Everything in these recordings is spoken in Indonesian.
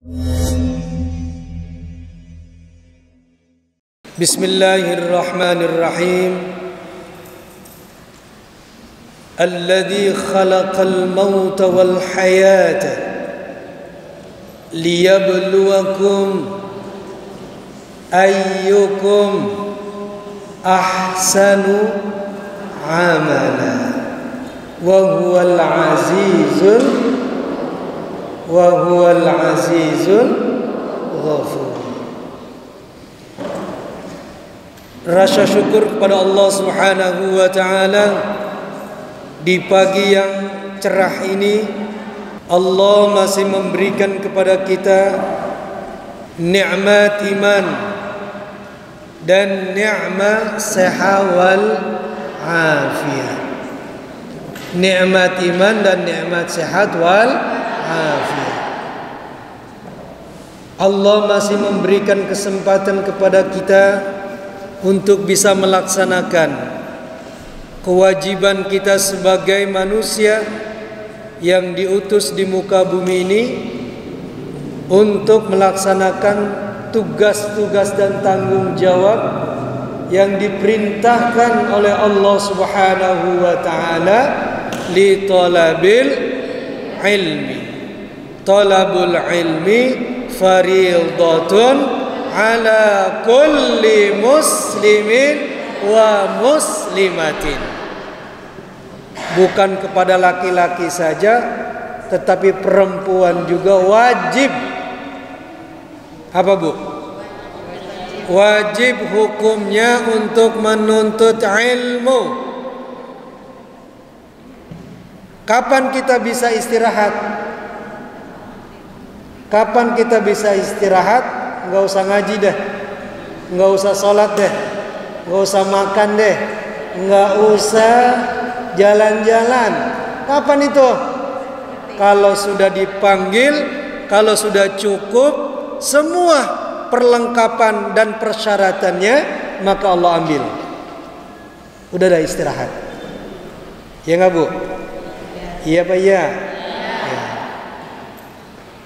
Bismillahirrahmanirrahim. Alladzi khalaqal mauta wal hayata liyabluwakum ayyukum ahsanu amala wa huwal azizul ghafur. Rasa syukur kepada Allah Subhanahu wa taala di pagi yang cerah ini. Allah masih memberikan kepada kita nikmat iman dan nikmat sehat wal afiyah. Nikmat iman dan nikmat sehat wal afiyah. Allah masih memberikan kesempatan kepada kita untuk bisa melaksanakan kewajiban kita sebagai manusia yang diutus di muka bumi ini untuk melaksanakan tugas-tugas dan tanggung jawab yang diperintahkan oleh Allah Subhanahu wa taala li talabil ilmi. Talabul ilmi fardhatun ala kulli muslimin wa muslimatin. Bukan kepada laki-laki saja, tetapi perempuan juga wajib. Apa Bu? Wajib hukumnya untuk menuntut ilmu. Kapan kita bisa istirahat? Kapan kita bisa istirahat? Nggak usah ngaji deh, nggak usah sholat deh, nggak usah makan deh, nggak usah jalan-jalan. Kapan itu? Kalau sudah dipanggil, kalau sudah cukup semua perlengkapan dan persyaratannya, maka Allah ambil. Udah ada istirahat. Ya nggak Bu? Iya Pak ya.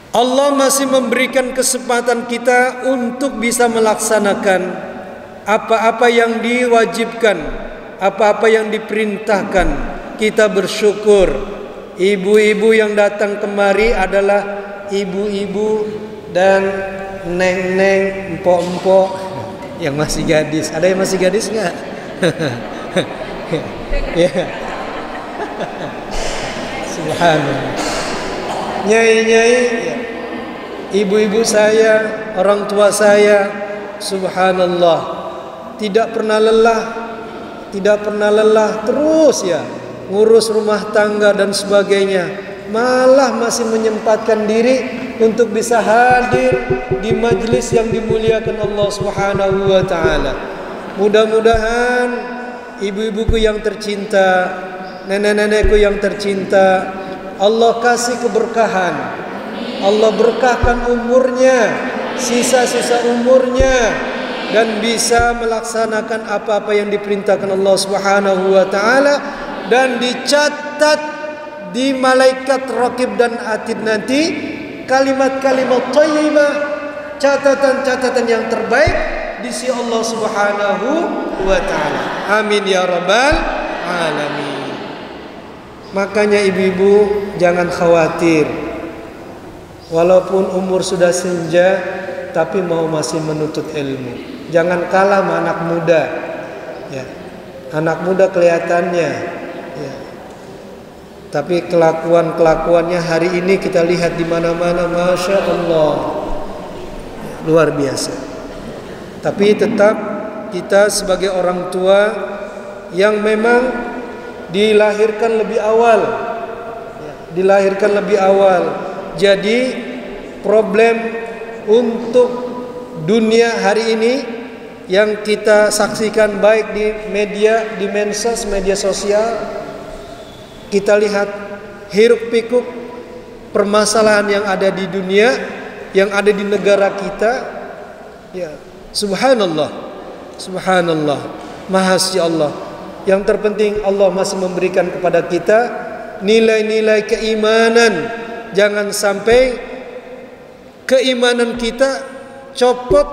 Allah masih memberikan kesempatan kita untuk bisa melaksanakan apa-apa yang diwajibkan, apa-apa yang diperintahkan. Kita bersyukur. Ibu-ibu yang datang kemari adalah ibu-ibu dan neng-neng, empok-empok yang masih gadis. Ada yang masih gadis nggak? Ya. Subhanallah. Nyai-nyai, ibu-ibu saya, orang tua saya, subhanallah, tidak pernah lelah terus ya ngurus rumah tangga dan sebagainya, malah masih menyempatkan diri untuk bisa hadir di majelis yang dimuliakan Allah Subhanahu wa taala. Mudah-mudahan ibu-ibuku yang tercinta, nenek-nenekku yang tercinta, Allah kasih keberkahan, Allah berkahkan umurnya, sisa-sisa umurnya, dan bisa melaksanakan apa-apa yang diperintahkan Allah Subhanahu wa taala, dan dicatat di malaikat raqib dan atid nanti kalimat-kalimat thayyibah, catatan-catatan yang terbaik di sisi Allah Subhanahu wa taala. Amin ya rabbal alamin. Makanya ibu-ibu jangan khawatir. Walaupun umur sudah senja, tapi masih menuntut ilmu. Jangan kalah sama anak muda. Ya. Anak muda kelihatannya, ya. Tapi kelakuannya hari ini kita lihat di mana-mana, masya Allah, luar biasa. Tapi tetap kita sebagai orang tua yang memang dilahirkan lebih awal, jadi problem untuk dunia hari ini yang kita saksikan baik di media, di medsos, media sosial, kita lihat hiruk pikuk permasalahan yang ada di dunia, yang ada di negara kita. Ya, subhanallah, mahasya Allah. Yang terpenting Allah masih memberikan kepada kita nilai-nilai keimanan. Jangan sampai keimanan kita copot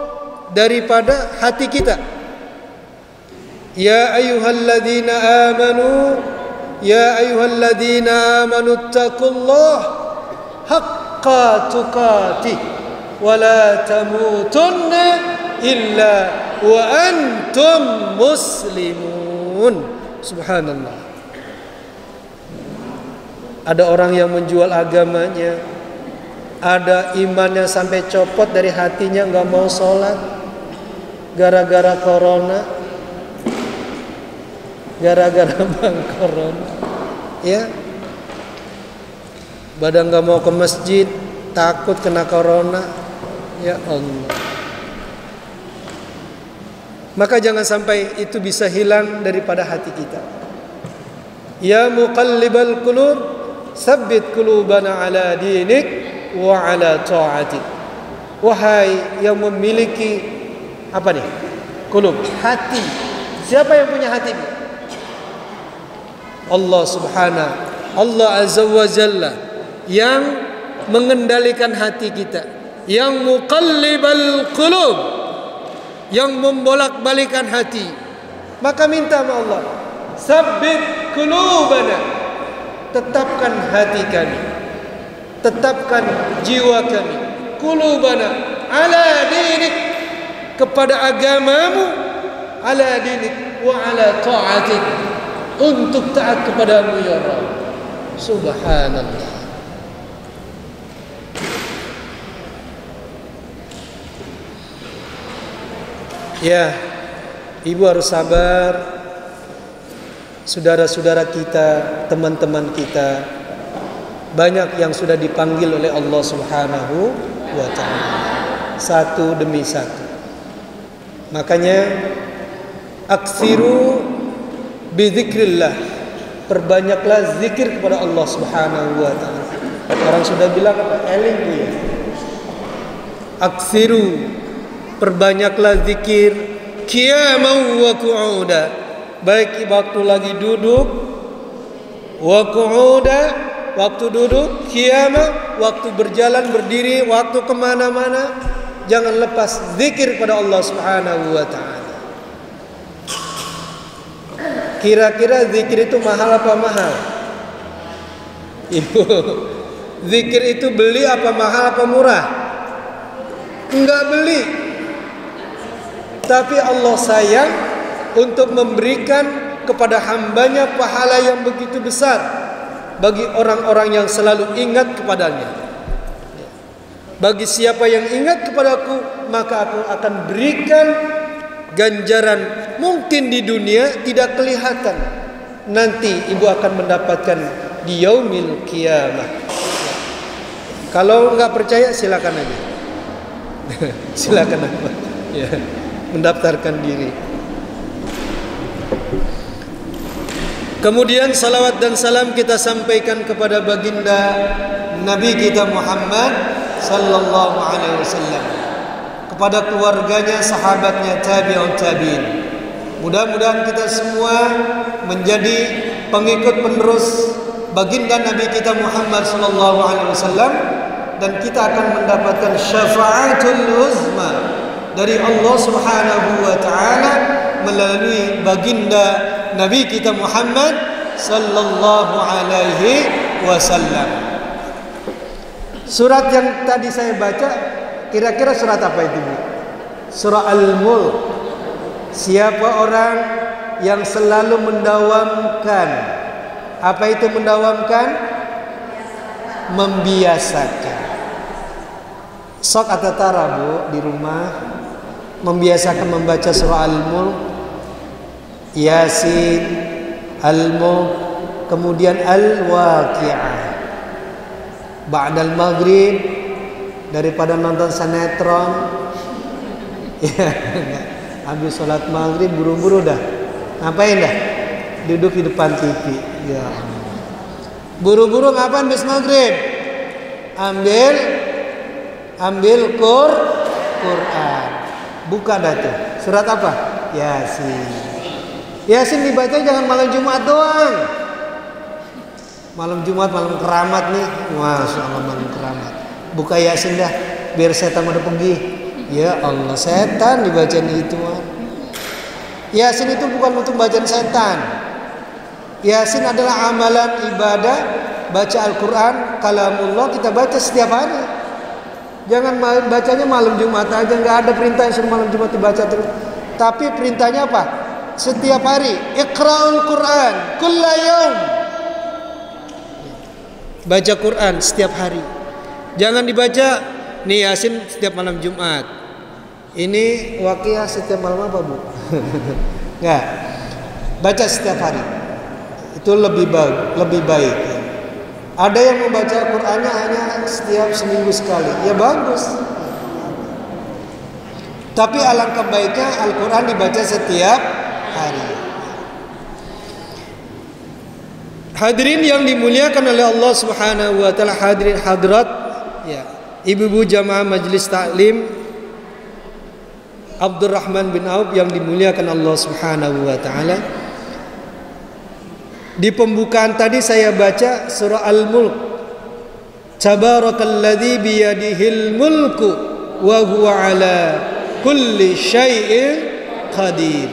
daripada hati kita. Ya ayyuhalladzina amanu taqullaha haqqa tuqatih wa la tamutunna illa wa antum muslimun. Subhanallah. Ada orang yang menjual agamanya, ada imannya sampai copot dari hatinya, nggak mau sholat gara-gara corona, gara-gara bang corona, ya. Badan nggak mau ke masjid, takut kena corona, ya Allah. Maka jangan sampai itu bisa hilang daripada hati kita. Ya muqallibal qulub, sabbit qulubana ala dinik wa ala ta'atik. Wahai yang memiliki apa nih? Qulub, hati. Siapa yang punya hati? Allah Subhanahu, Allah Azza wa Jalla yang mengendalikan hati kita, yang muqallibal qulub, yang membolak-balikan hati. Maka minta sama Allah, sabbit qulubana, tetapkan hati kami, tetapkan jiwa kami, qulubana ala dinik, kepada agamamu, ala dinik wa ala ta'atik, untuk taat kepadamu ya Rabb. Subhanallah. Ya, ibu harus sabar. Saudara-saudara kita, teman-teman kita, banyak yang sudah dipanggil oleh Allah Subhanahu wa ta'ala, satu demi satu. Makanya aksiru bidzikrillah, perbanyaklah zikir kepada Allah Subhanahu wa ta'ala. Orang sudah bilang apa? Eling ya. Aksiru, perbanyaklah zikir, qiyaman wa qu'uda, baik waktu lagi duduk, wa qu'uda, waktu duduk, qiyama, waktu berjalan berdiri, waktu kemana-mana. Jangan lepas zikir pada Allah Subhanahu wa ta'ala. Kira-kira zikir itu mahal apa mahal? Ibu, zikir itu beli apa mahal apa murah? Enggak beli. Tapi Allah sayang untuk memberikan kepada hambanya pahala yang begitu besar bagi orang-orang yang selalu ingat kepadanya. Bagi siapa yang ingat kepadaku, maka aku akan berikan ganjaran mungkin di dunia tidak kelihatan, nanti ibu akan mendapatkan di yaumil qiyamah. Kalau nggak percaya silakan aja. Silakan apa? Ya, mendaftarkan diri. Kemudian salawat dan salam kita sampaikan kepada baginda Nabi kita Muhammad sallallahu alaihi wasallam, kepada keluarganya, sahabatnya, tabi'un tabi'in. Mudah-mudahan kita semua menjadi pengikut penerus baginda Nabi kita Muhammad sallallahu alaihi wasallam, dan kita akan mendapatkan syafaatul uzma dari Allah Subhanahu wa taala melalui baginda Nabi kita Muhammad sallallahu alaihi wasallam. Surat yang tadi saya baca, kira-kira surat apa itu, Bu? Surah Al-Mulk. Siapa orang yang selalu mendawamkan, apa itu mendawamkan? Membiasakan. Sok atau tara, Bu, di rumah membiasakan membaca surah Al-Mulk, Yasin, Al-Mulk, kemudian Al-Waqi'ah. Ba'dal maghrib, daripada nonton sinetron, ya, habis sholat maghrib buru-buru dah, ngapain dah? Duduk di depan TV, ya. Buru-buru ngapain habis maghrib? Ambil Quran, buka dah tuh. Surat apa? Yasin. Yasin dibaca jangan malam Jumat doang. Malam Jumat, malam keramat nih. Masya Allah, malam keramat. Buka Yasin dah. biar setan udah pergi. Ya Allah, setan dibacaan itu. Yasin itu bukan untuk bacaan setan. Yasin adalah amalan ibadah, baca Al-Quran, kalamullah, kita baca setiap hari. Jangan bacanya malam Jumat aja, nggak ada perintah yang suruh malam Jumat dibaca terus. Tapi perintahnya apa? Setiap hari. Iqra'ul Quran kulla yaum. Baca Quran setiap hari. Jangan dibaca nih Yasin setiap malam Jumat. Ini Waqiah setiap malam apa, Bu? Enggak. Baca setiap hari. Itu lebih baik. Ada yang membaca Qur'annya hanya setiap seminggu sekali. Ya bagus. Tapi alangkah baiknya Al-Quran dibaca setiap hari. Hadirin yang dimuliakan oleh Allah Subhanahu wa taala, hadirin hadirat, ya, ibu-ibu jamaah majelis taklim Abdurrahman bin Auf yang dimuliakan Allah Subhanahu wa taala. Di pembukaan tadi saya baca surah Al-Mulk. Tabarakalladzi biyadihil mulku wa huwa ala kulli syai'in qadir.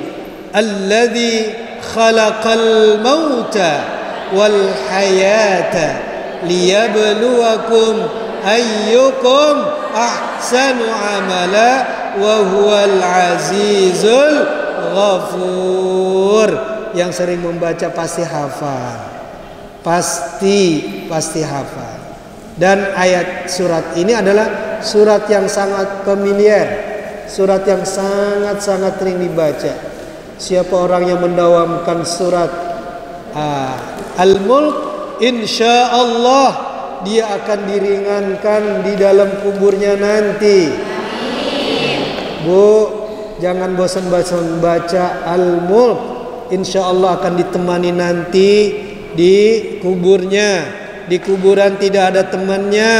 Alladzi khalaqal mauta wal hayata liyabluwakum ayyukum ahsanu amala wa huwal azizul ghafur. Yang sering membaca pasti hafal. Pasti hafal. Dan ayat surat ini adalah surat yang sangat familiar, surat yang sangat sering dibaca. Siapa orang yang mendawamkan surat Al-Mulk, insya Allah dia akan diringankan di dalam kuburnya nanti. Bu, jangan bosan-bosan baca Al-Mulk. Insya Allah akan ditemani nanti di kuburnya. Di kuburan tidak ada temannya.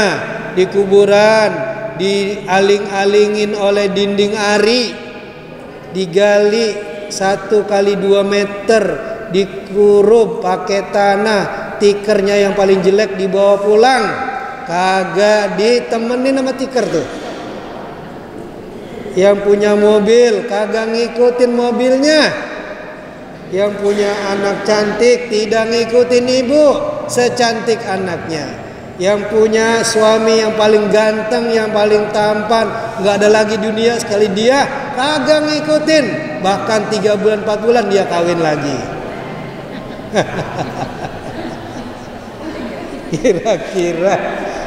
Di kuburan dialing-alingin oleh dinding ari, digali 1 kali 2 meter, dikurup pakai tanah, tikernya yang paling jelek dibawa pulang, kagak ditemenin sama tiker tuh. Yang punya mobil kagak ngikutin mobilnya. Yang punya anak cantik tidak ngikutin ibu secantik anaknya. Yang punya suami yang paling ganteng, yang paling tampan, nggak ada lagi dunia sekali dia, kagak ngikutin. Bahkan 3 bulan 4 bulan dia kawin lagi.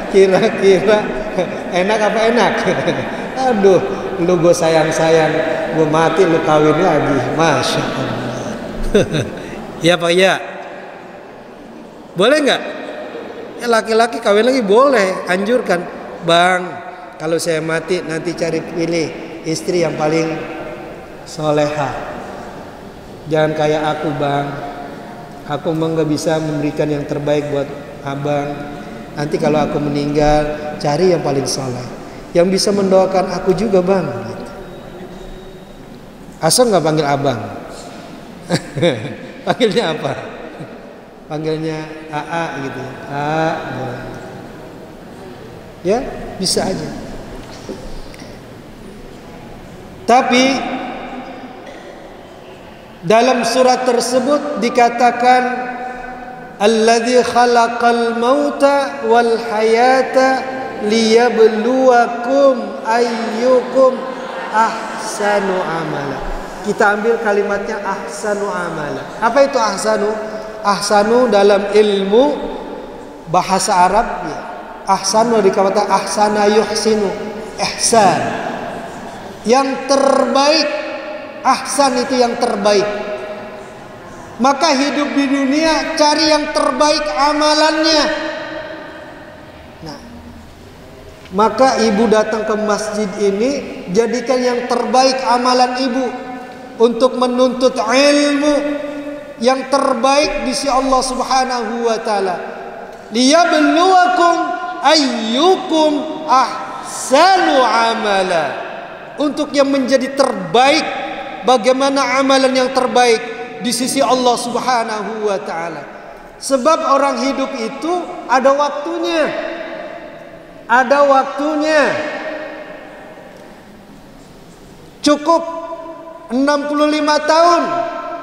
Kira-kira enak apa enak? Aduh, lu gue sayang, gue mati lu kawin lagi. Masya Allah. Ya Pak ya, boleh nggak? Ya, laki-laki kawin lagi boleh, anjurkan. Bang, kalau saya mati nanti cari pilih istri yang paling soleha. Jangan kayak aku bang. Aku memang nggak bisa memberikan yang terbaik buat abang. Nanti kalau aku meninggal, cari yang paling soleh, yang bisa mendoakan aku juga bang. Asal nggak panggil abang. Panggilnya apa? Panggilnya AA gitu. Ya, bisa aja. Tapi dalam surat tersebut dikatakan alladzi khalaqal mauta wal hayata liyabluwakum ayyukum ahsanu amala. Kita ambil kalimatnya ahsanu amala. Apa itu ahsanu? Ahsanu dalam ilmu bahasa Arab ya. Ahsanu dikata ahsana yuhsinu, ihsan. Yang terbaik, ahsan itu yang terbaik. Maka hidup di dunia cari yang terbaik amalannya. Nah, maka ibu datang ke masjid ini, jadikan yang terbaik amalan ibu untuk menuntut ilmu yang terbaik di sisi Allah Subhanahu wa taala. Liyabluwakum ayyukum ahsanu amala. Untuk yang menjadi terbaik, bagaimana amalan yang terbaik di sisi Allah Subhanahu wa taala. Sebab orang hidup itu ada waktunya. Ada waktunya. Cukup 65 tahun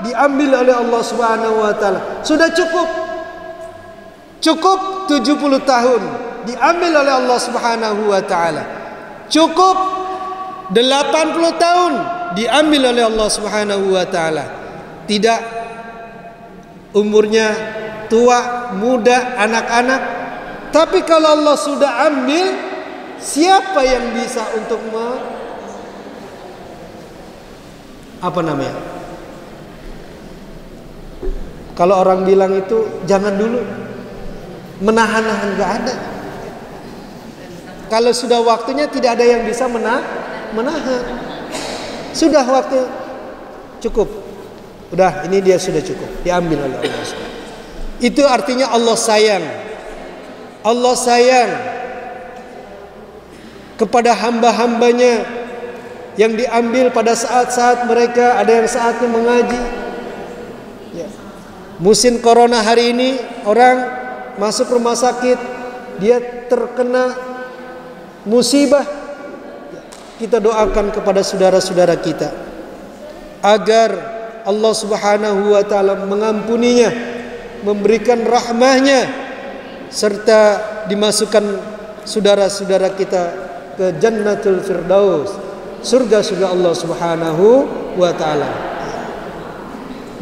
diambil oleh Allah Subhanahu wa taala. Sudah cukup. Cukup 70 tahun diambil oleh Allah Subhanahu wa taala. Cukup 80 tahun diambil oleh Allah Subhanahu wa taala. Tidak umurnya tua, muda, anak-anak. Tapi kalau Allah sudah ambil, siapa yang bisa untuk apa namanya? Kalau orang bilang itu jangan dulu, menahan-nahan, gak ada. Kalau sudah waktunya tidak ada yang bisa menahan. Sudah waktu cukup. Udah, ini dia sudah cukup, diambil oleh Allah. Itu artinya Allah sayang. Allah sayang kepada hamba-hambanya yang diambil pada saat-saat mereka ada yang saatnya mengaji. Ya. Musim corona hari ini orang masuk rumah sakit, dia terkena musibah. Kita doakan kepada saudara-saudara kita agar Allah Subhanahu wa taala mengampuninya, memberikan rahmahnya, serta dimasukkan saudara-saudara kita ke Jannatul Firdaus, surga-surga Allah Subhanahu wa taala.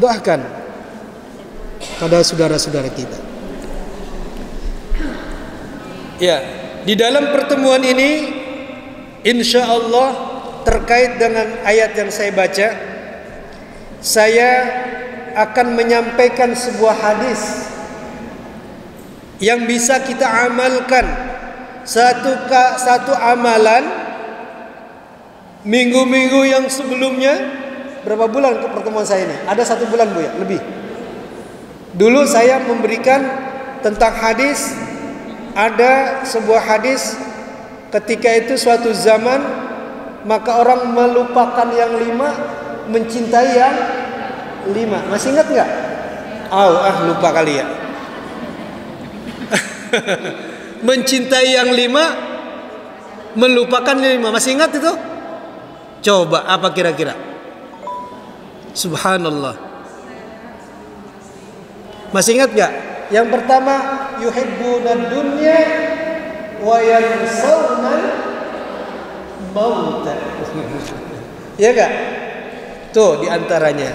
Doakan pada saudara-saudara kita. Ya, di dalam pertemuan ini insya Allah terkait dengan ayat yang saya baca, saya akan menyampaikan sebuah hadis yang bisa kita amalkan. Satu amalan minggu-minggu yang sebelumnya. Berapa bulan ke pertemuan saya ini? Ada 1 bulan, Bu, ya, lebih. Dulu saya memberikan tentang hadis. Ada sebuah hadis, ketika itu suatu zaman maka orang melupakan yang 5, mencintai yang 5. Masih ingat nggak? Lupa kali ya. Mencintai yang 5, melupakan yang 5. Masih ingat itu? Coba apa kira-kira? Subhanallah. Masih ingat nggak? Yang pertama, yuhibbunad dunya wa yansawna mauta. Ya enggak? Tuh diantaranya.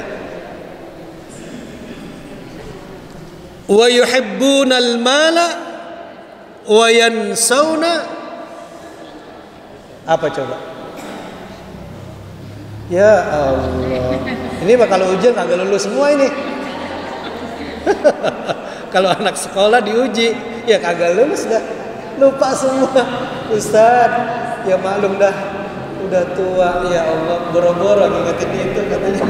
Wa yuhibbunal mala wa yansawna apa coba? Ya Allah. Ini bakal ujian kagak lulus semua ini. Kalau anak sekolah diuji, ya kagak lulus dah. Lupa semua. Ustaz, ya maklum dah. Udah tua, ya Allah, boro-boro ngingetin itu katanya.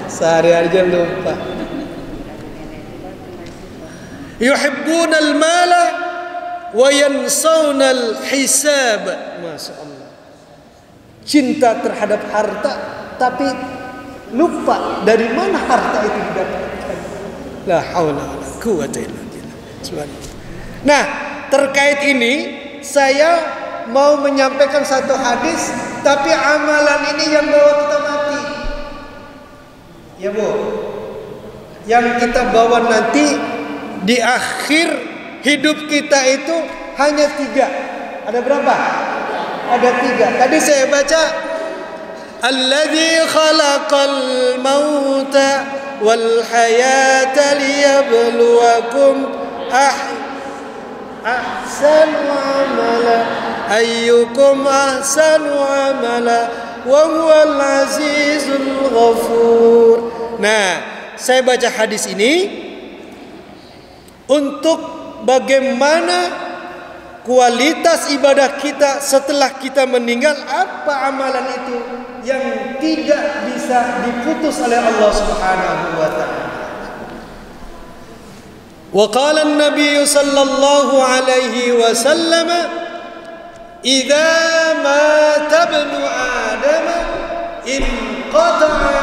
Sehari aja lupa. Yuhibbunal mala wa yansawnal hisab. Masya Allah. Cinta terhadap harta, tapi lupa dari mana harta itu didapatkan. La haula wala quwwata illa billah. Nah, terkait ini saya mau menyampaikan satu hadis, tapi amalan ini yang bawa kita mati. Ya, Bu. Yang kita bawa nanti di akhir hidup kita itu hanya 3. Ada berapa? Ada 3. Tadi saya baca alladzi khalaqal mauta wal hayata liyabluwakum ahsanu amala ayyukum ahsanu amala wa huwal azizul ghafur. Nah, saya baca hadis ini untuk bagaimana kualitas ibadah kita setelah kita meninggal, apa amalan itu yang tidak bisa diputus oleh Allah Subhanahu wa taala. Wa qala an-nabiy sallallahu alaihi wasallam, "Idza mata ibnu Adam inqata'a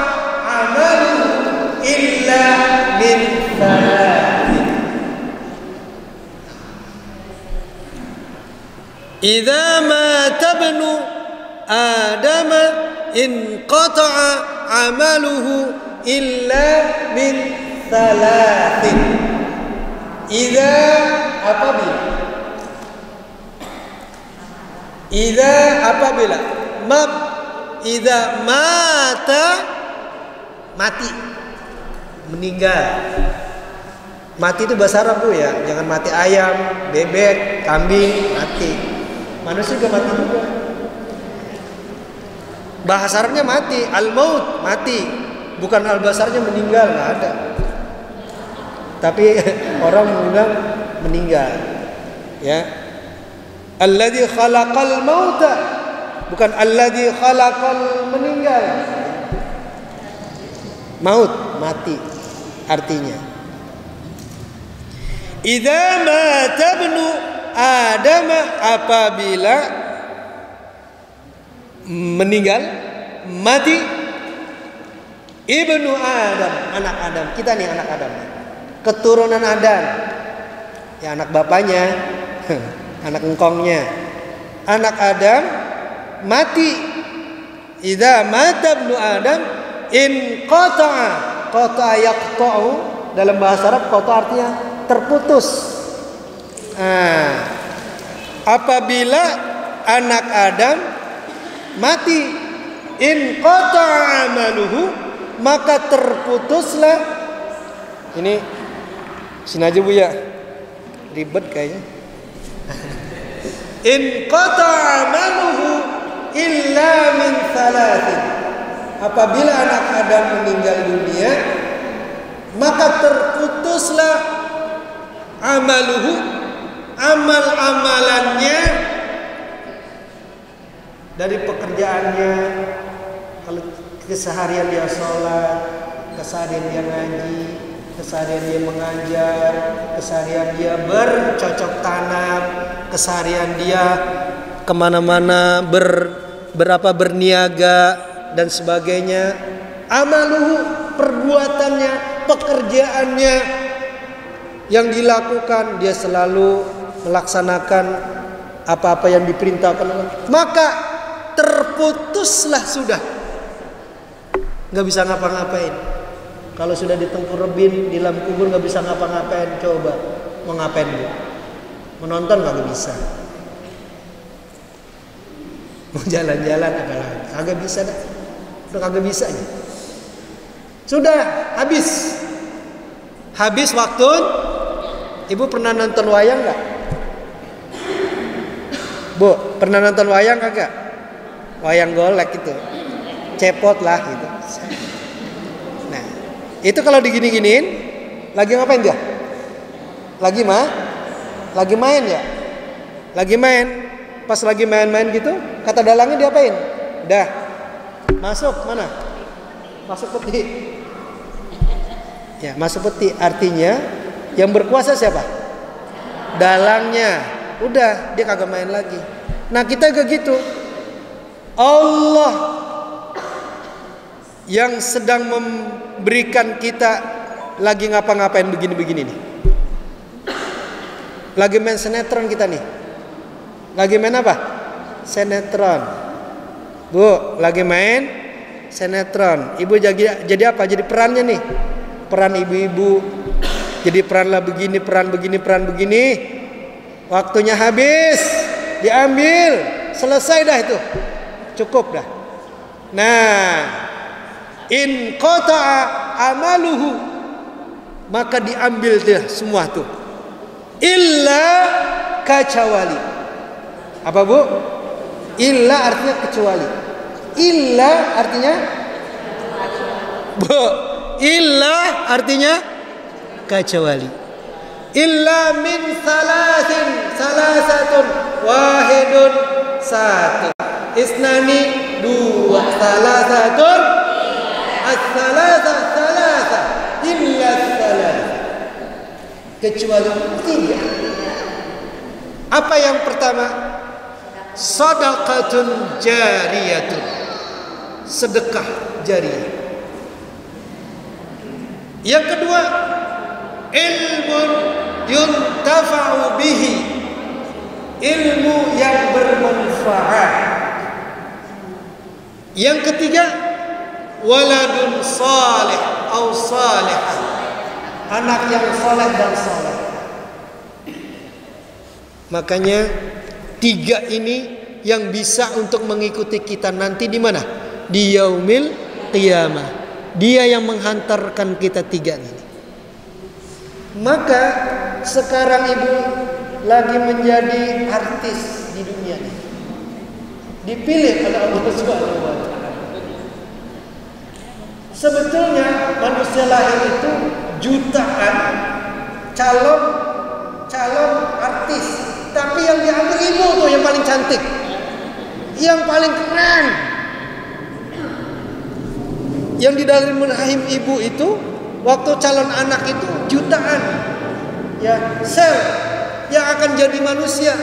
'amaluhu illa min thalath." Idza mata ibnu Adama in qata'a amaluhu illa min thalathin. Idza apabila idza mata, mati, meninggal. Mati itu bahasa Arab Bu ya, jangan mati ayam, bebek, kambing, mati. Manusia juga mati juga. Bahasa Arabnya mati, al-maut, mati. Bukan al-basarnya meninggal, nggak ada. Tapi orang bilang meninggal. Ya. Alladzi khalaqal mauta, bukan alladzi khalaqal meninggal. Maut, mati artinya. Idza mata ibnu Adam, apabila meninggal, mati ibnu Adam, anak Adam. Kita nih anak Adam, keturunan Adam. Ya anak bapaknya, anak engkongnya. Anak Adam mati. Idza mata ibnu Adam in qata'a yaqta'u, dalam bahasa Arab qata' artinya terputus. Apabila anak Adam mati, in qata'a amaluhu, maka terputuslah. Ini sini aja Bu ya, ribet kayaknya. In qata'a amaluhu illa min thalathin, apabila anak Adam meninggal dunia, maka terputuslah amaluhu, amal-amalannya, dari pekerjaannya. Kalau keseharian dia sholat, keseharian dia ngaji, keseharian dia mengajar, keseharian dia bercocok tanam, keseharian dia kemana-mana berniaga dan sebagainya. Amaluhu, perbuatannya, pekerjaannya yang dilakukan, dia selalu melaksanakan apa-apa yang diperintahkan, maka terputuslah sudah, nggak bisa ngapa-ngapain. Kalau sudah ditempur rebin di dalam kubur, nggak bisa ngapa-ngapain. Coba mau ngapain Bu? Menonton nggak bisa, mau jalan-jalan apalagi kagak bisa dah, udah kagak bisa aja. Sudah habis waktu. Ibu pernah nonton wayang nggak? Bu, pernah nonton wayang kagak? Wayang golek itu, cepot lah gitu. Nah, itu kalau digini-giniin, lagi ngapain dia? Lagi main ya? Lagi main. Pas lagi main-main gitu, kata dalangnya diapain? Udah, masuk mana? Masuk peti. Ya, masuk peti artinya yang berkuasa siapa? Dalangnya. Udah, dia kagak main lagi. Nah, kita gak gitu. Allah yang sedang memberikan kita lagi ngapa-ngapain begini-begini nih. Lagi main sinetron kita nih. Lagi main apa? Sinetron. Bu, lagi main sinetron. Ibu jadi apa? Jadi perannya nih. Peran ibu-ibu. Jadi peranlah begini, peran begini. Waktunya habis, diambil, selesai dah itu. Cukup dah. Nah, in qata'a amaluhu, maka diambil dia semua tuh. Illa kecuali. Apa Bu? Illa artinya kecuali. Illa artinya Bu, illa artinya kecuali. Illa min salasatun, wahidun satu, isnani dua, salasatun, as-salasa, illa salasa, kecuali tiga. Apa yang pertama? Shadaqatun jariyatun, sedekah jariyah. Yang kedua, ilmun yuntafa'u bihi, ilmu yang bermanfaat. Yang ketiga, waladun salih au salihah, anak yang saleh dan saleh. Makanya tiga ini yang bisa untuk mengikuti kita nanti di mana? Di yaumil qiyamah. Dia yang menghantarkan kita tiga ini. Maka sekarang ibu lagi menjadi artis di dunia ini. Dipilih oleh Allah Subhanahu wa taala. Sebetulnya manusia lahir itu jutaan calon artis, tapi yang diambil ibu tuh yang paling cantik, yang paling keren. Yang di dalam rahim ibu itu waktu calon anak itu jutaan, ya sel yang akan jadi manusia,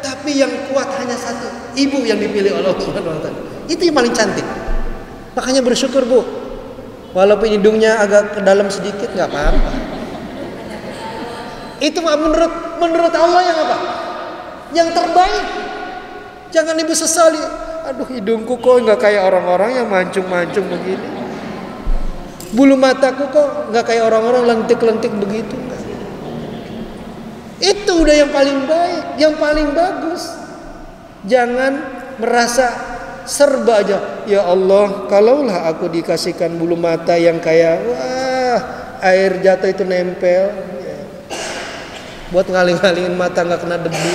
tapi yang kuat hanya satu, ibu yang dipilih oleh Allah Subhanahu wa taala. Itu yang paling cantik. Makanya bersyukur bu, walaupun hidungnya agak ke dalam sedikit nggak apa-apa. Itu menurut Allah yang apa? Yang terbaik. Jangan ibu sesali. Aduh hidungku kok nggak kayak orang-orang yang mancung-mancung begini. Bulu mataku kok nggak kayak orang-orang lentik-lentik begitu. Itu udah yang paling baik, yang paling bagus. Jangan merasa serba aja. Ya Allah, kalaulah aku dikasihkan bulu mata yang kayak wah air jatuh itu nempel, ya. Buat ngaling-ngalingin mata nggak kena debu.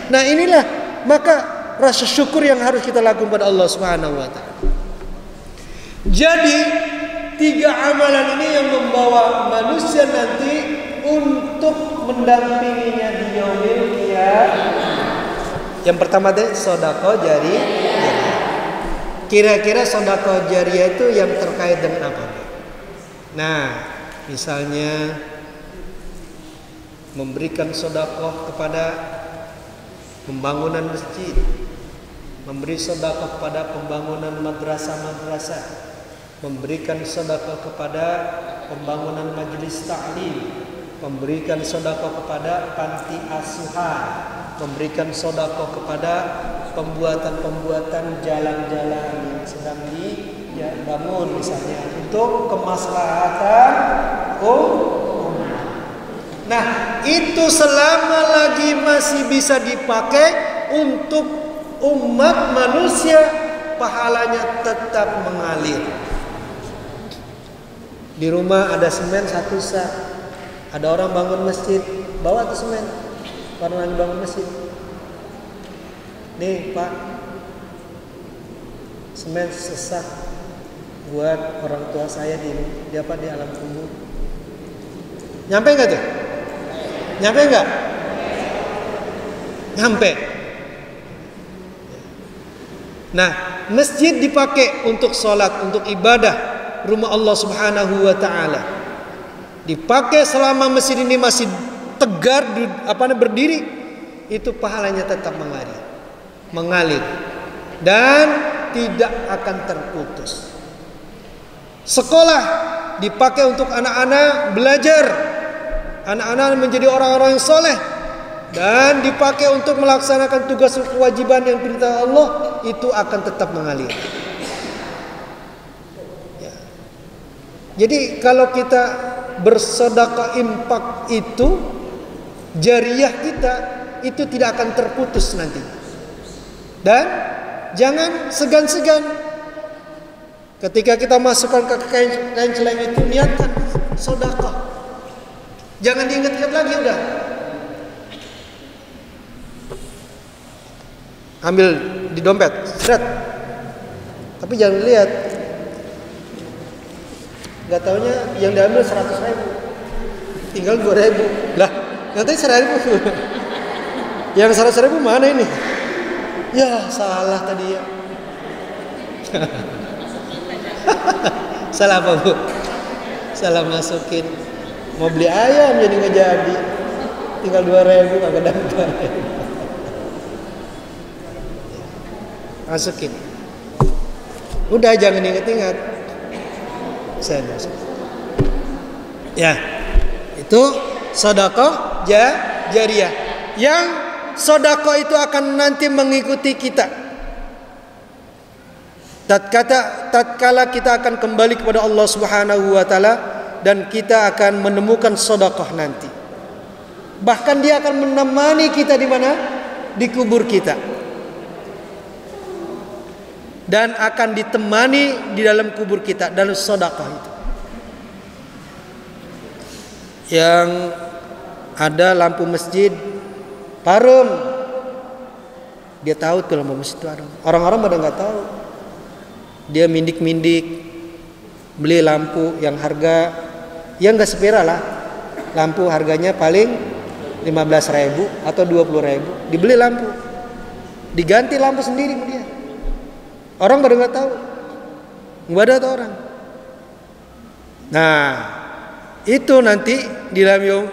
Nah inilah maka rasa syukur yang harus kita lakukan pada Allah Subhanahu wa taala. Jadi tiga amalan ini yang membawa manusia nanti untuk mendampinginya di yaumil qiyamah. Yang pertama deh sedekah jariyah. Kira-kira sedekah jariyah itu yang terkait dengan apa? Nah, misalnya memberikan sedekah kepada pembangunan masjid, memberi sedekah kepada pembangunan madrasah-madrasah, memberikan sedekah kepada pembangunan majelis taklim, memberikan sedekah kepada panti asuhan, memberikan sedekah kepada pembuatan jalan-jalan yang sedang dibangun misalnya untuk kemaslahatan umat. Nah, itu selama lagi masih bisa dipakai untuk umat manusia, pahalanya tetap mengalir. Di rumah ada semen satu sak. Ada orang bangun masjid, bawa tuh semen. Orang lagi bangun masjid. Nih Pak, semen sesak buat orang tua saya di alam kubur. Nyampe nggak tuh? Nyampe nggak? Nyampe. Nah, masjid dipakai untuk sholat, untuk ibadah, rumah Allah Subhanahu wa taala. Dipakai selama masjid ini masih tegar berdiri, itu pahalanya tetap mengalir dan tidak akan terputus. Sekolah dipakai untuk anak-anak belajar, anak-anak menjadi orang-orang yang soleh, dan dipakai untuk melaksanakan tugas kewajiban yang perintah Allah, itu akan tetap mengalir. Ya. Jadi kalau kita bersedekah infak itu, jariyah kita itu tidak akan terputus nanti. Dan jangan segan-segan ketika kita masukkan ke kain celeng itu, niatkan sedekah. Jangan diingat-ingat lagi, udah ambil di dompet, seret. Tapi jangan lihat, nggak taunya yang diambil 100.000, tinggal 2.000. Lah, katanya 100.000. Yang 100.000 mana ini? Ya salah tadi ya. Salah apa bu? Salah masukin. Mau beli ayam jadi nggak jadi. Tinggal 2.000 kagak dapat. Masukin. Udah jangan ingat-ingat. Saya masuk. Ya, itu sedekah jariyah. Yang sedekah itu akan nanti mengikuti kita. tatkala kita akan kembali kepada Allah Subhanahu wa taala dan kita akan menemukan sedekah nanti. Bahkan dia akan menemani kita di mana? Di kubur kita. Dan akan ditemani di dalam kubur kita dalam sedekah itu. Yang ada lampu masjid parum, dia tahu tuh lampu masjid itu ada. Orang-orang pada nggak tahu. Dia mindik-mindik beli lampu yang harga yang nggak sepira lah. Lampu harganya paling 15.000 atau 20.000. Dibeli lampu, diganti lampu sendiri sama dia. Orang pada nggak tahu, nggak ada tuh orang. Nah, itu nanti di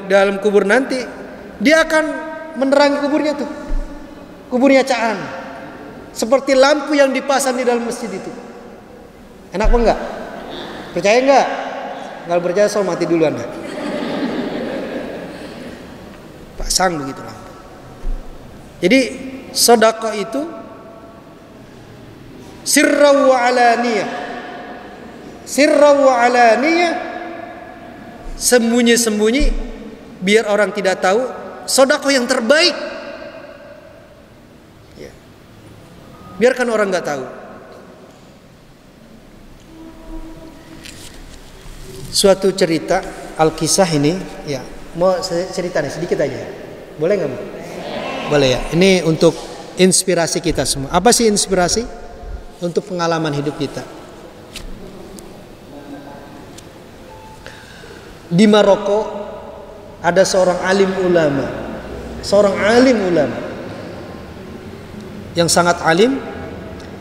dalam kubur nanti dia akan menerangi kuburnya tuh, kuburnya Caan, seperti lampu yang dipasang di dalam masjid itu. Enak apa enggak? Percaya enggak? Kalau percaya so mati dulu Anda. Pasang begitu lampu. Jadi sedekah itu sirra wa alaniyah. Sirra wa alaniyah, sembunyi-sembunyi biar orang tidak tahu, sedekah yang terbaik. Ya. Biarkan orang nggak tahu. Suatu cerita Al-Kisah ini, ya, mau cerita nih sedikit aja, boleh nggak Bu? Boleh ya. Ini untuk inspirasi kita semua. Apa sih inspirasi? Untuk pengalaman hidup kita. Di Maroko ada seorang alim ulama, yang sangat alim.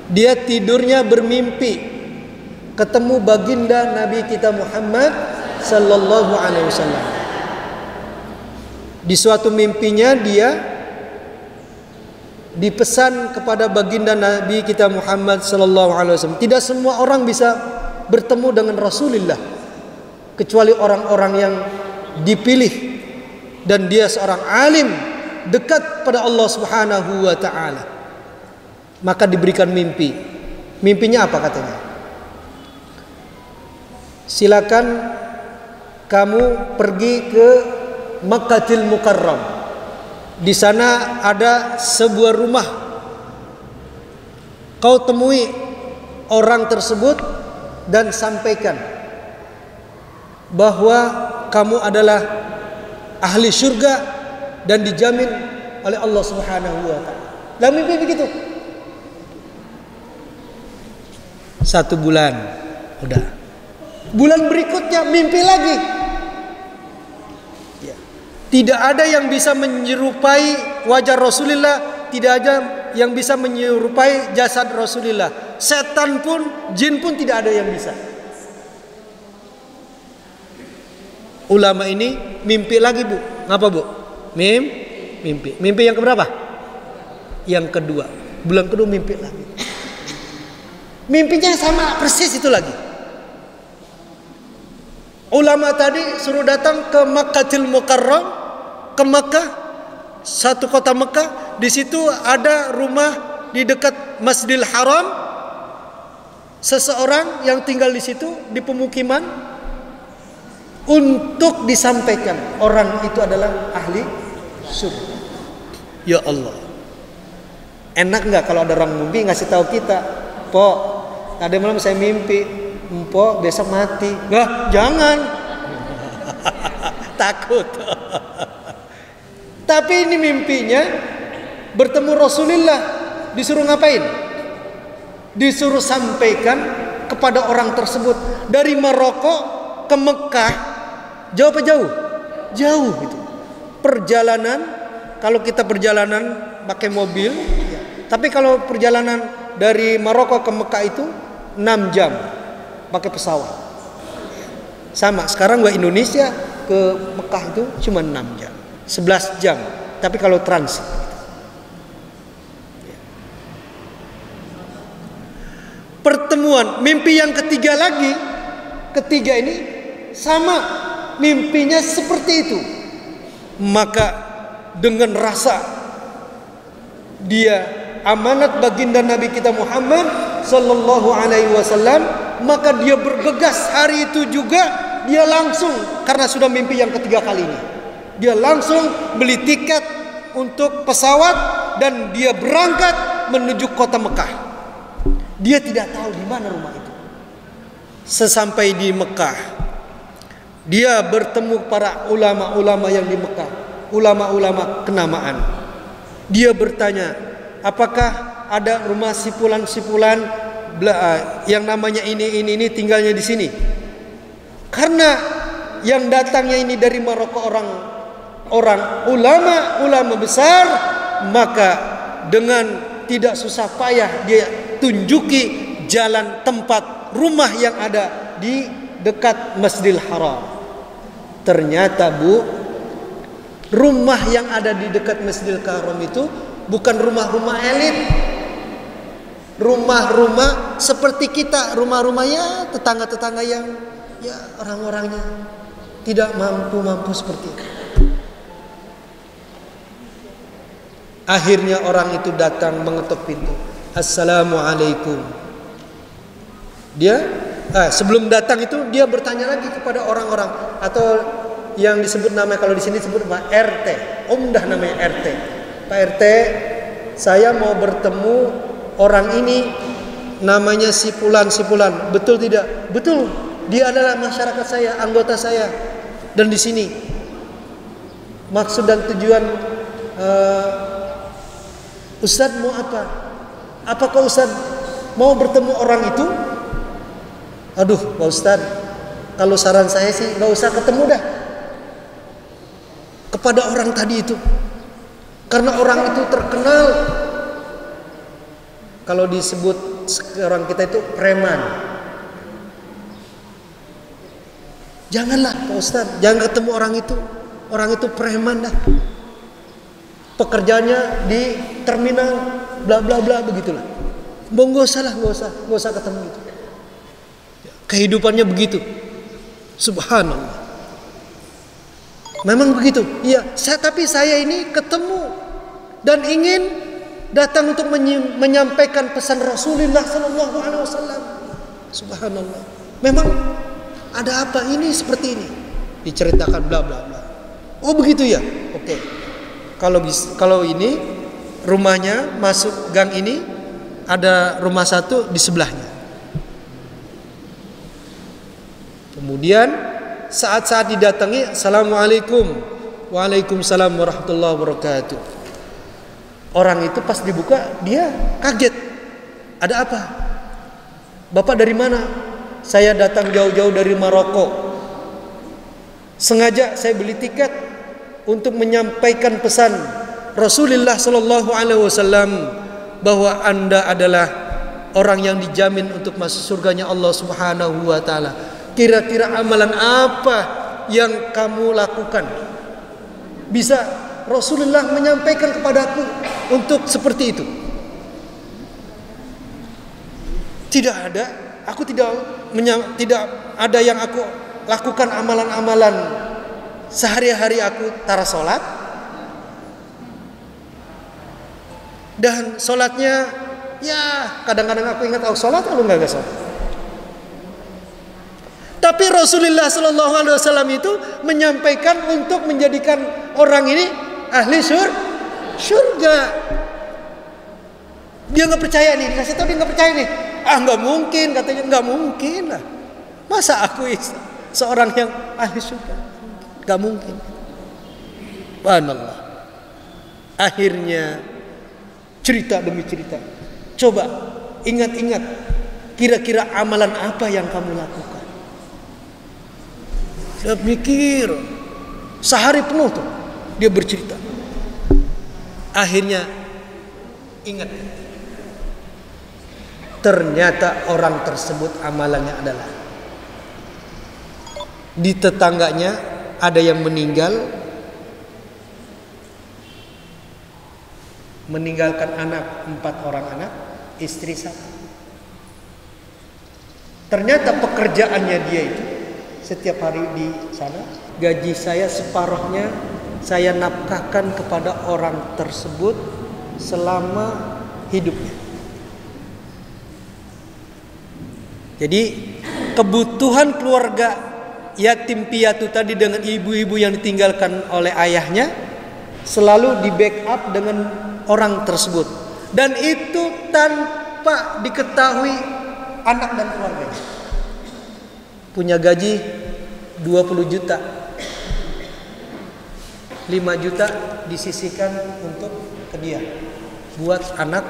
Dia tidurnya bermimpi ketemu baginda Nabi kita Muhammad sallallahu alaihi wasallam. Di suatu mimpinya dia dipesan kepada baginda Nabi kita Muhammad sallallahu alaihi wasallam, tidak semua orang bisa bertemu dengan Rasulullah kecuali orang-orang yang dipilih, dan dia seorang alim dekat pada Allah Subhanahu wa taala. Maka diberikan mimpi. Mimpinya apa katanya? Silakan kamu pergi ke Makkahil Mukarram. Di sana ada sebuah rumah. Kau temui orang tersebut dan sampaikan bahwa kamu adalah ahli surga dan dijamin oleh Allah Subhanahu wa taala. Dalam mimpi begitu. 1 bulan udah. Bulan berikutnya mimpi lagi. Ya. Tidak ada yang bisa menyerupai wajah Rasulullah, tidak ada yang bisa menyerupai jasad Rasulullah. Setan pun, jin pun tidak ada yang bisa. Ulama ini mimpi lagi Bu. Ngapa Bu? Mimpi. Mimpi yang keberapa? Yang kedua. Bulan kedua mimpi lagi. Mimpinya sama persis itu lagi. Ulama tadi suruh datang ke Makkahil Mukarram, ke Makkah, satu kota Makkah. Di situ ada rumah di dekat Masjidil Haram. Seseorang yang tinggal di situ di pemukiman, untuk disampaikan orang itu adalah ahli surga. Ya Allah, enak nggak kalau ada orang mimpi ngasih tahu kita, Po, tadi malam saya mimpi. Empok besok mati. Nah, jangan. Takut. Tapi ini mimpinya bertemu Rasulullah. Disuruh ngapain? Disuruh sampaikan kepada orang tersebut. Dari Maroko ke Mekah, jauh apa jauh? Jauh gitu. Perjalanan, kalau kita perjalanan pakai mobil, ya. Tapi kalau perjalanan dari Maroko ke Mekah itu 6 jam. Pakai pesawat. Sama, sekarang gua Indonesia ke Mekah itu cuma 6 jam. 11 jam. Tapi kalau transit. Pertemuan, mimpi yang ketiga lagi. Ketiga ini sama, mimpinya seperti itu. Maka dengan rasa dia amanat baginda Nabi kita Muhammad Sallallahu Alaihi Wasallam, maka dia bergegas hari itu juga, dia langsung, karena sudah mimpi yang ketiga kalinya, dia langsung beli tiket untuk pesawat dan dia berangkat menuju kota Mekah. Dia tidak tahu di mana rumah itu. Sesampai di Mekah, dia bertemu para ulama-ulama yang di Mekah, ulama-ulama kenamaan. Dia bertanya, apakah ada rumah sipulan-sipulan yang namanya ini tinggalnya di sini? Karena yang datangnya ini dari Maroko orang ulama besar, maka dengan tidak susah payah dia tunjuki jalan tempat rumah yang ada di dekat Masjidil Haram. Ternyata Bu, rumah yang ada di dekat Masjidil Haram itu bukan rumah-rumah elit, rumah-rumah seperti kita, rumah-rumahnya tetangga-tetangga yang ya orang-orangnya tidak mampu seperti itu. Akhirnya orang itu datang mengetuk pintu. Assalamualaikum. Dia sebelum datang itu dia bertanya lagi kepada orang-orang, atau yang disebut namanya, kalau di sini disebut Pak RT, Omdah namanya RT. Pak RT, saya mau bertemu orang ini namanya Sipulan. Betul tidak? Betul. Dia adalah masyarakat saya, anggota saya. Dan di sini maksud dan tujuan Ustadz mau apa? Apakah Ustadz mau bertemu orang itu? Aduh Pak Ustadz, kalau saran saya sih gak usah ketemu dah kepada orang tadi itu, karena orang itu terkenal, kalau disebut sekarang kita itu preman. Janganlah Pak Ustadz, jangan ketemu orang itu preman dah, pekerjaannya di terminal bla bla bla begitulah. Nggak usah ketemu itu. Kehidupannya begitu. Subhanallah. Memang begitu. Iya, tapi saya ini ketemu dan ingin datang untuk menyampaikan pesan Rasulullah sallallahu alaihi wasallam. Subhanallah. Memang ada apa ini seperti ini? Diceritakan bla bla bla. Oh begitu ya. Oke. Kalau ini rumahnya masuk gang ini, ada rumah satu di sebelahnya. Kemudian saat didatangi, Assalamualaikum. Waalaikumsalam warahmatullahi wabarakatuh. Orang itu pas dibuka dia kaget. Ada apa? Bapak dari mana? Saya datang jauh-jauh dari Maroko. Sengaja saya beli tiket untuk menyampaikan pesan Rasulullah sallallahu alaihi wasallam bahwa Anda adalah orang yang dijamin untuk masuk surganya Allah Subhanahu wa taala. Kira-kira amalan apa yang kamu lakukan? Bisa Rasulullah menyampaikan kepadaku untuk seperti itu? Tidak ada. Aku tidak ada yang aku lakukan amalan-amalan sehari-hari aku tara sholat. Dan sholatnya ya kadang-kadang aku ingat sholat, kalau enggak sholat. Tapi Rasulullah Sallallahu Alaihi Wasallam itu menyampaikan untuk menjadikan orang ini ahli surga. Dia nggak percaya nih, dikasih tahu dia nggak percaya nih. Nggak mungkin, katanya nggak mungkin lah. Masa aku seorang yang ahli surga? Nggak mungkin. Subhanallah. Akhirnya cerita demi cerita. Coba ingat-ingat, kira-kira amalan apa yang kamu lakukan? Dia mikir sehari penuh tuh dia bercerita. Akhirnya ingat, ternyata orang tersebut amalannya adalah di tetangganya ada yang meninggalkan anak, 4 orang anak, istri 1. Ternyata pekerjaannya dia itu setiap hari di sana, gaji saya separuhnya saya nafkahkan kepada orang tersebut selama hidupnya. Jadi kebutuhan keluarga yatim piatu tadi dengan ibu-ibu yang ditinggalkan oleh ayahnya selalu di backup dengan orang tersebut, dan itu tanpa diketahui anak dan keluarganya. Punya gaji 20 juta, 5 juta disisihkan untuk ke dia buat anak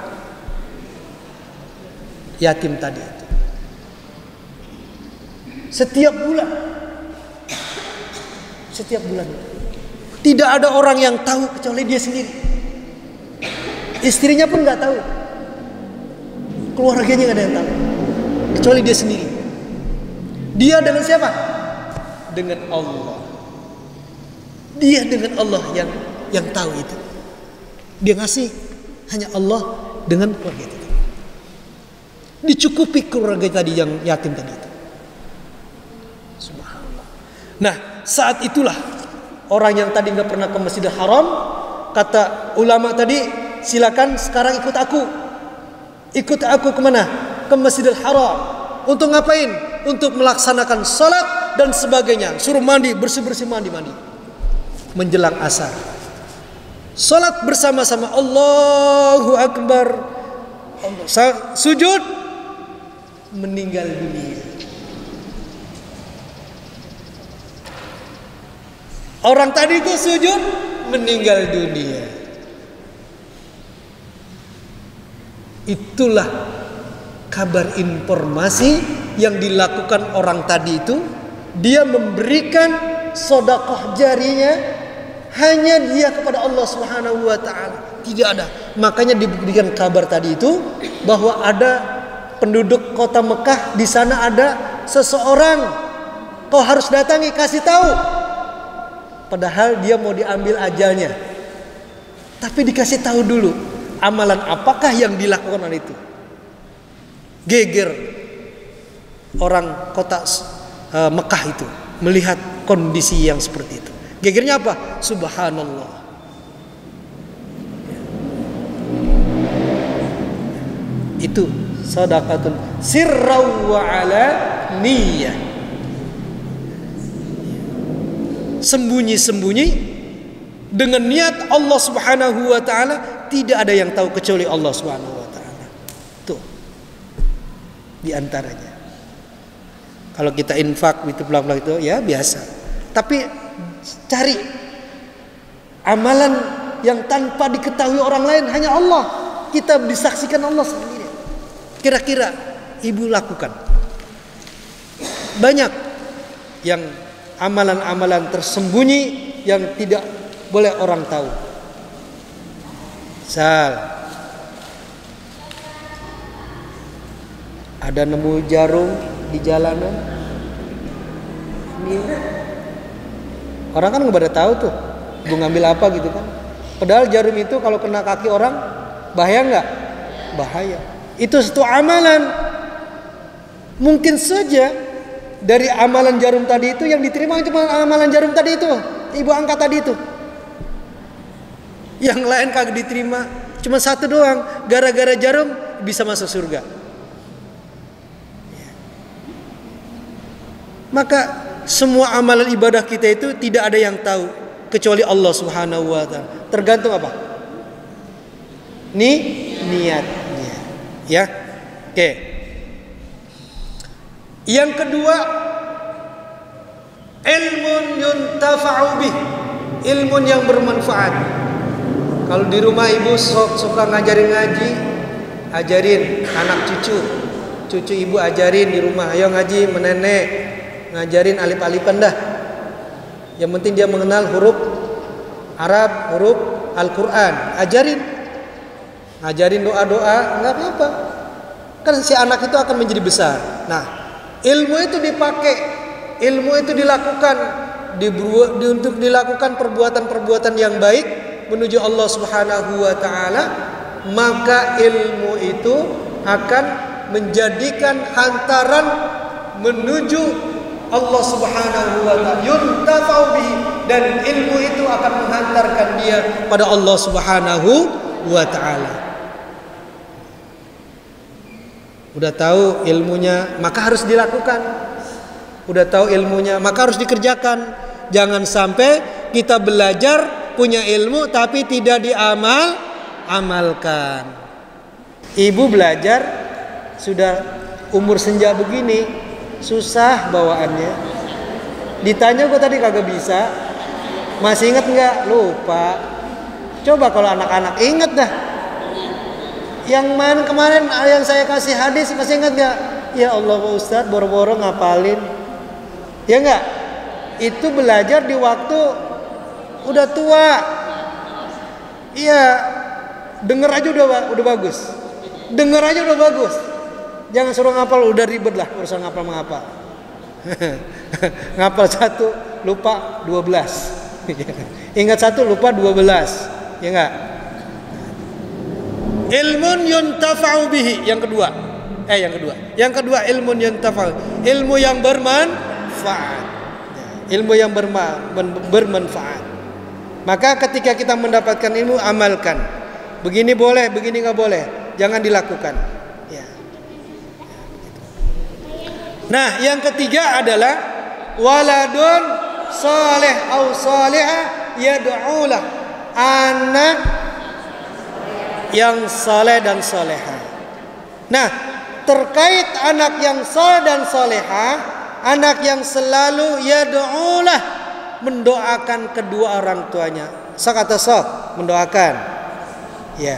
yatim tadi itu. Setiap bulan tidak ada orang yang tahu kecuali dia sendiri. Istrinya pun nggak tahu, keluarganya nggak ada yang tahu kecuali dia sendiri. Dia dengan siapa? Dengan Allah. Dia dengan Allah yang tahu itu. Dia ngasih hanya Allah dengan keluarga itu. Dicukupi keluarga tadi yang yatim tadi itu. Subhanallah. Nah, saat itulah orang yang tadi nggak pernah ke Masjidil Haram, kata ulama tadi, silakan sekarang ikut aku. Ikut aku kemana? Ke Masjidil Haram. Untuk ngapain? Untuk melaksanakan salat dan sebagainya. Suruh mandi, bersih-bersih mandi. Menjelang asar, salat bersama-sama, Allahu Akbar, sujud, meninggal dunia. Orang tadi itu sujud, meninggal dunia. Itulah kabar informasi yang dilakukan orang tadi itu. Dia memberikan sedekah jarinya hanya dia kepada Allah Subhanahu wa taala. Tidak ada. Makanya diberikan kabar tadi itu bahwa ada penduduk kota Mekah, di sana ada seseorang, kau harus datangi, kasih tahu. Padahal dia mau diambil ajalnya. Tapi dikasih tahu dulu amalan apakah yang dilakukan oleh itu. Geger orang kota Mekah itu melihat kondisi yang seperti itu. Gegernya apa? Subhanallah. Itu sedekatun sirran wa alaniyah. Sembunyi-sembunyi dengan niat Allah Subhanahu wa taala, tidak ada yang tahu kecuali Allah Subhanahu wa taala. Tuh. Di antaranya. Kalau kita infak itu pelan-pelan itu ya biasa. Tapi cari amalan yang tanpa diketahui orang lain, hanya Allah. Kita disaksikan Allah sendiri. Kira-kira ibu lakukan. Banyak yang amalan-amalan tersembunyi yang tidak boleh orang tahu. Ada nemu jarum di jalanan, ini orang kan nggak pada tahu tuh mau ngambil apa gitu kan. Padahal jarum itu kalau kena kaki orang bahaya nggak? Bahaya. Itu satu amalan. Mungkin saja dari amalan jarum tadi itu yang diterima cuma amalan jarum tadi itu, ibu angkat tadi itu. Yang lain kagak diterima, cuma satu doang. Gara-gara jarum bisa masuk surga. Maka semua amalan ibadah kita itu tidak ada yang tahu kecuali Allah Subhanahu wa taala. Tergantung apa? Niatnya. Ya. Oke. Yang kedua, ilmun yuntafa'u bih. Ilmu yang bermanfaat. Kalau di rumah ibu suka ngajarin ngaji, ajarin anak cucu. Cucu ibu ajarin di rumah, ayo ngaji menenek. Ngajarin alif-alifan dah. Yang penting dia mengenal huruf Arab, huruf Al-Quran. Ajarin doa-doa, nggak apa-apa. Kan si anak itu akan menjadi besar. Nah, ilmu itu dipakai, ilmu itu dilakukan, untuk dilakukan perbuatan-perbuatan yang baik menuju Allah Subhanahu wa taala, maka ilmu itu akan menjadikan hantaran menuju Allah Subhanahu wa taala, yuntafa'u bihi, dan ilmu itu akan menghantarkan dia pada Allah Subhanahu wa taala. Udah tahu ilmunya, maka harus dilakukan. Udah tahu ilmunya, maka harus dikerjakan. Jangan sampai kita belajar, punya ilmu tapi tidak amalkan. Ibu belajar sudah umur senja begini, susah bawaannya. Ditanya gue tadi kagak bisa, masih inget nggak? Lupa. Coba kalau anak-anak inget dah. Yang main kemarin yang saya kasih hadis masih inget nggak? Ya Allah Pak Ustadz, boro-boro ngapalin. Ya nggak? Itu belajar di waktu udah tua. Iya, denger aja udah bagus. Denger aja udah bagus. Jangan suruh ngapal, udah ribet lah urusan ngapal mengapa. Ngapal 1 lupa 12. Ingat 1 lupa 12. Ya enggak? Ilmun yuntafa'u bihi, yang kedua. Yang kedua ilmun yuntafa'u, ilmu yang bermanfaat. Ilmu yang bermanfaat. Maka ketika kita mendapatkan ilmu, amalkan. Begini boleh, begini nggak boleh, jangan dilakukan. Ya. Nah, yang ketiga adalah waladun saleh au salihah yad'ulah, anak yang saleh dan salehah. Nah, terkait anak yang saleh dan salehah, anak yang selalu yad'ulah, mendoakan kedua orang tuanya. Sok atau sok? Mendoakan. Ya,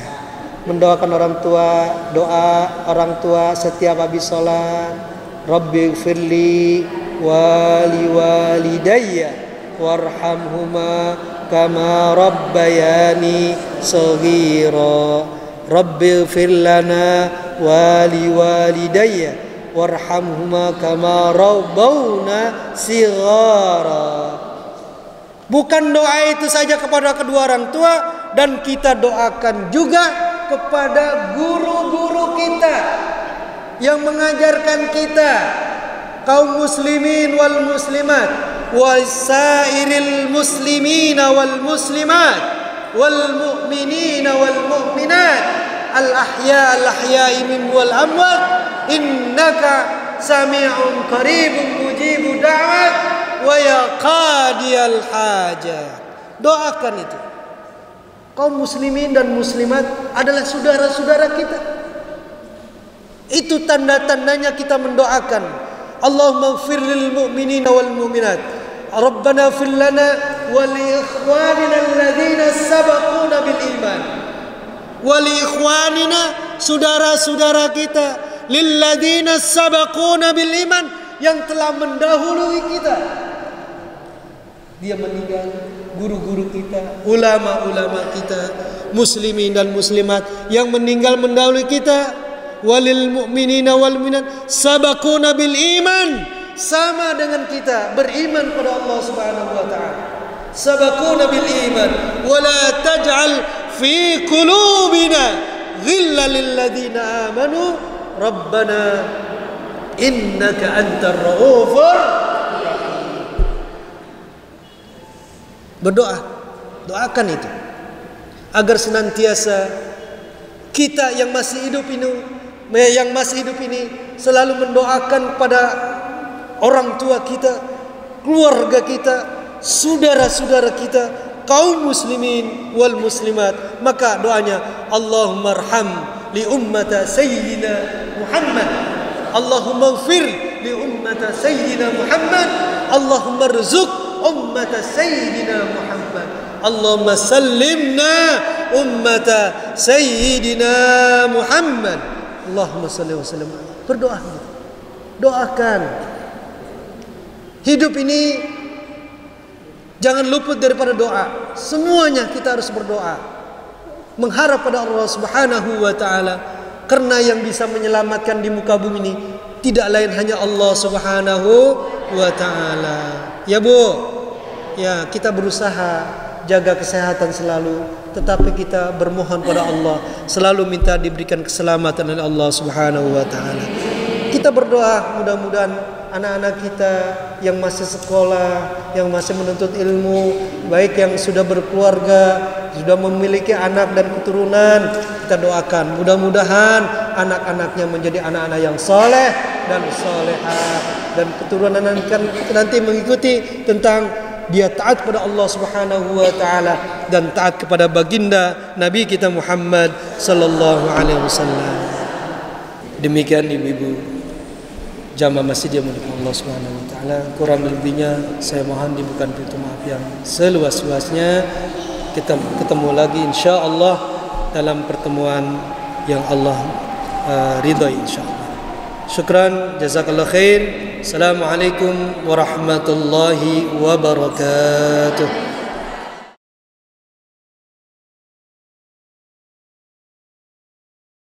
mendoakan orang tua, doa orang tua setiap habis sholat. Rabbighfirli wali walidayya warhamhuma kama rabbayani shaghira. Rabbighfir lana wali walidayya warhamhuma kama rabbawna shighara. Bukan doa itu saja kepada kedua orang tua, dan kita doakan juga kepada guru-guru kita yang mengajarkan kita, kaum muslimin wal muslimat, wasairil muslimina wal muslimat, wal mu'minina wal mu'minat, al ahya'i min wal amwat, innaka sami'un qaribun mujibu da'wat wa ya qadiyal hajat. Doakan itu. Kaum muslimin dan muslimat adalah saudara-saudara kita. Itu tanda-tandanya kita mendoakan. Allahumma ighfir lil mu'minina wal mu'minat. Rabbana ighfir lana wa li ikhwanina alladhina sabaquna bil iman. Wa li ikhwanina, saudara-saudara kita, lil ladzina sabaquna bil iman, yang telah mendahului kita. Dia meninggal, guru-guru kita, ulama-ulama kita, muslimin dan muslimat yang meninggal mendahului kita. Walil mu'minina wal mu'minat sabaquna bil iman, sama dengan kita, beriman pada Allah Subhanahu wa taala. Sabaquna bil iman, wala taj'al fi qulubina ghillan lil ladzina amanu rabbana innaka antar raufur. Berdoa, doakan itu agar senantiasa kita yang masih hidup ini selalu mendoakan kepada orang tua kita, keluarga kita, saudara-saudara kita, kaum muslimin wal muslimat. Maka doanya, Allahumma arham li ummata sayyidina Muhammad, Allahumma ighfir li ummata sayyidina Muhammad, Allahumma rzuq ummata sayyidina Muhammad, Allahumma sallimna ummata sayyidina Muhammad, Allahumma salli wa sallim. Berdoa, doakan. Hidup ini jangan luput daripada doa. Semuanya kita harus berdoa, mengharap pada Allah Subhanahu wa taala, karena yang bisa menyelamatkan di muka bumi ini tidak lain hanya Allah Subhanahu wa taala. Ya Bu, ya kita berusaha jaga kesehatan selalu, tetapi kita bermohon pada Allah, selalu minta diberikan keselamatan oleh Allah Subhanahu wa taala. Kita berdoa mudah-mudahan anak-anak kita yang masih sekolah, yang masih menuntut ilmu, baik yang sudah berkeluarga, sudah memiliki anak dan keturunan, kita doakan mudah-mudahan anak-anaknya menjadi anak-anak yang soleh dan solehah, dan keturunan nanti mengikuti tentang dia taat kepada Allah Subhanahu wa taala dan taat kepada baginda Nabi kita Muhammad sallallahu alaihi wasallam. Demikian ibu-ibu jamaah masjid yang mulia Allah Subhanahu wa taala, kurang lebihnya saya mohon dibuka pintu maaf yang seluas-luasnya. Kita ketemu lagi insyaallah dalam pertemuan yang Allah ridhai insyaallah. Syukran, jazakallahu khair. Assalamualaikum warahmatullahi wabarakatuh.